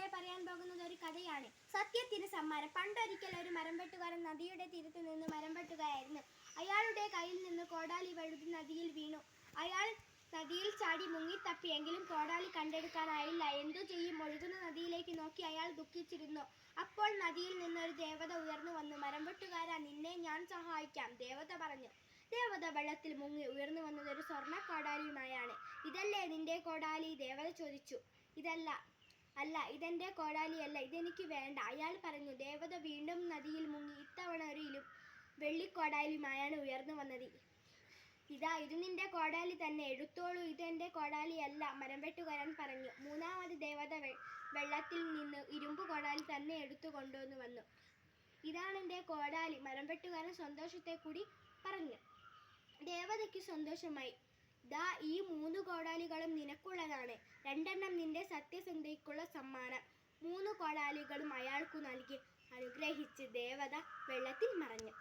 നിങ്ങളെ പറയാൻ പോകുന്നത് ഒരു കഥയാണ്. സത്യത്തിന് സമ്മാനം. പണ്ടൊരിക്കൽ ഒരു മരംവെട്ടുകാരൻ നദിയുടെ തീരത്ത് നിന്ന് മരം വെട്ടുകയായിരുന്നു. അയാളുടെ കയ്യിൽ നിന്ന് കോടാലി വഴുതി നദിയിൽ വീണു. അയാൾ നദിയിൽ ചാടി മുങ്ങിത്തപ്പിയെങ്കിലും കോടാലി കണ്ടെടുക്കാനായില്ല. എന്തു ചെയ്യും? ഒഴുകുന്ന നദിയിലേക്ക് നോക്കി അയാൾ ദുഃഖിച്ചിരുന്നു. അപ്പോൾ നദിയിൽ നിന്നൊരു ദേവത ഉയർന്നു വന്നു. മരംവെട്ടുകാരാ, നിന്നെ ഞാൻ സഹായിക്കാം, ദേവത പറഞ്ഞു. ദേവത വെള്ളത്തിൽ മുങ്ങി ഉയർന്നു വന്നത് ഒരു സ്വർണ്ണ കോടാലിയുമായാണ്. ഇതല്ലേ നിന്റെ കോടാലി? ദേവത ചോദിച്ചു. അല്ല, ഇതെന്റെ കോടാലിയല്ല, ഇതെനിക്ക് വേണ്ട, അയാൾ പറഞ്ഞു. ദേവത വീണ്ടും നദിയിൽ മുങ്ങി. ഇത്തവണ ഒരു വെള്ളിക്കോടാലിയുമായാണ് ഉയർന്നു വന്നത്. ഇത് നിന്റെ കോടാലി തന്നെ, എടുത്തോളൂ. ഇതെന്റെ കോടാലിയല്ല, മരംവെട്ടുകാരൻ പറഞ്ഞു. മൂന്നാമത് ദേവത വെള്ളത്തിൽ നിന്ന് ഇരുമ്പ് കോടാലി തന്നെ എടുത്തു കൊണ്ടുവന്നു വന്നു. ഇതാണെന്റെ കോടാലി, മരംവെട്ടുകാരൻ സന്തോഷത്തെ കൂടി പറഞ്ഞു. ദേവതയ്ക്ക് സന്തോഷമായി. ഈ 3 കോടാലികളും നിനക്കുള്ളതാണ്. 2 നിന്റെ സത്യസന്ധതയ്ക്കുള്ള സമ്മാനം. 3 കോടാലികളും അയാൾക്കു നൽകി അനുഗ്രഹിച്ച് ദേവത വെള്ളത്തിൽ മറഞ്ഞു.